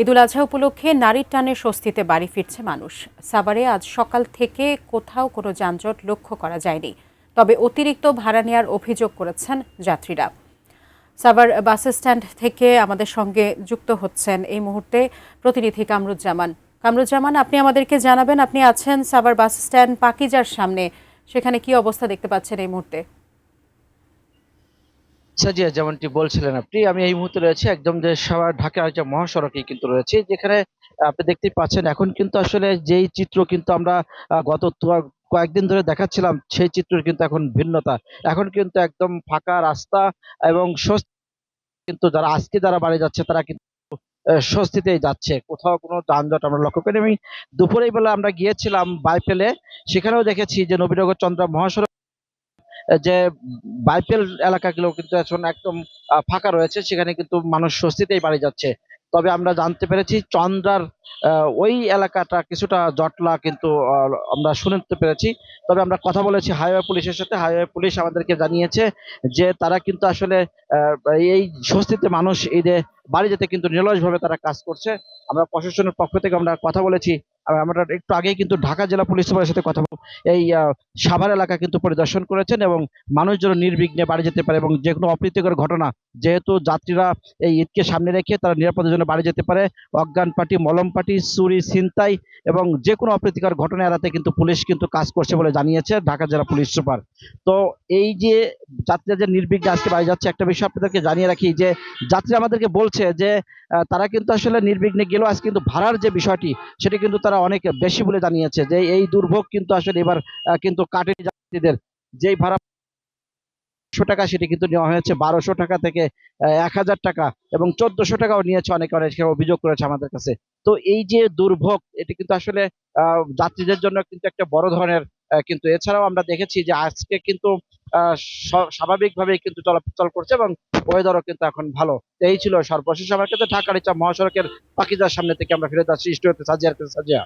ঈদুল আজহা উপলক্ষে নারীর টানে স্বস্তিতে বাড়ি ফিরছে মানুষ। সাভারে আজ সকাল থেকে কোথাও কোনো যানজট লক্ষ্য করা যায়নি, তবে অতিরিক্ত ভাড়া নেওয়ার অভিযোগ করেছেন যাত্রীরা। সাভার বাস স্ট্যান্ড থেকে আমাদের সঙ্গে যুক্ত হচ্ছেন এই মুহূর্তে প্রতিনিধি কামরুজ্জামান। কামরুজ্জামান, আপনি আমাদেরকে জানাবেন, আপনি আছেন সাভার বাস স্ট্যান্ড পাকিজার সামনে, সেখানে কি অবস্থা দেখতে পাচ্ছেন এই মুহূর্তে? আচ্ছা জি, যেমনটি বলছিলেন আপনি, আমি এই মুহূর্তে রয়েছে একদম যে ঢাকার যে মহাসড়কে কিন্তু রয়েছে, যেখানে আপনি দেখতেই পাচ্ছেন এখন কিন্তু আসলে যেই চিত্র কিন্তু আমরা গত কয়েকদিন ধরে দেখাচ্ছিলাম, সেই চিত্রের কিন্তু এখন ভিন্নতা। এখন কিন্তু একদম ফাঁকা রাস্তা এবং কিন্তু যারা বাড়ি যাচ্ছে তারা কিন্তু স্বস্তিতেই যাচ্ছে, কোথাও কোনো যানজট আমরা লক্ষ্য করি। আমি দুপুরের বেলা আমরা গিয়েছিলাম বাইপেলে, সেখানেও দেখেছি যে নবীনগর চন্দ্রা মহাসড়ক যে বাইপেল এলাকাগুলো কিন্তু এখন একদম ফাঁকা রয়েছে, সেখানে কিন্তু মানুষ স্বস্তিতেই বাড়ি যাচ্ছে। তবে আমরা জানতে পেরেছি চন্দ্রার ওই এলাকাটা কিছুটা জটলা কিন্তু আমরা শুনতে পেরেছি। তবে আমরা কথা বলেছি হাইওয়ে পুলিশের সাথে, হাইওয়ে পুলিশ আমাদেরকে জানিয়েছে যে তারা কিন্তু আসলে আহ, এই স্বস্তিতে মানুষ এই যে বাড়ি যেতে কিন্তু নিরলসভাবে তারা কাজ করছে। আমরা প্রশাসনের পক্ষ থেকে আমরা কথা বলেছি। আর আমরা একটু আগেই কিন্তু ঢাকা জেলা পুলিশ সুপারের সাথে কথা এই সাভার এলাকা কিন্তু পরিদর্শন করেছেন এবং মানুষ যেন নির্বিঘ্নে বাড়ি যেতে পারে এবং যে কোনো অপ্রীতিকর ঘটনা, যেহেতু যাত্রীরা এই ঈদকে সামনে রেখে তারা নিরাপদের জন্য বাড়ি যেতে পারে, অজ্ঞান পার্টি, মলম পার্টি, চুরি, ছিনতাই এবং যে কোনো অপ্রীতিকর ঘটনা এড়াতে কিন্তু পুলিশ কিন্তু কাজ করছে বলে জানিয়েছে ঢাকা জেলা পুলিশ সুপার। তো এই যে যাত্রীরা যে নির্বিঘ্নে আজকে বাড়ি যাচ্ছে, একটা বিষয় আপনাদেরকে জানিয়ে রাখি যে যাত্রীরা আমাদেরকে বলছে যে তারা কিন্তু আসলে নির্বিঘ্নে গেলেও আজ কিন্তু ভাড়ার যে বিষয়টি, সেটা কিন্তু তারা অনেক বেশি বলে জানিয়েছে যে এই দুর্ভোগ কিন্তু আসলে এবার কিন্তু কাটেনি যাত্রীদের। যেই ভাড়া 100 টাকা, সেটি কিন্তু নেওয়া হয়েছে 1200 টাকা থেকে 1000 টাকা এবং 1400 টাকাও নিয়েছে অনেকে, অনেকে অভিযোগ করেছে আমাদের কাছে। তো এই যে দুর্ভোগ, এটি কিন্তু আসলে যাত্রীদের জন্য কিন্তু একটা বড় ধরনের কিন্তু এছাড়াও আমরা দেখেছি যে আজকে কিন্তু আহ, স্বাভাবিকভাবেই কিন্তু চলাচল করছে এবং ওয়েদারও কিন্তু এখন ভালো। তো এই ছিল সর্বশেষ আমার কাছে ঢাকার ইচ্ছা মহাসড়কের পাকিজার সামনে থেকে আমরা ফিরে যাচ্ছি স্টুডিওতে। সাজিয়ার কাছে, সাজিয়া।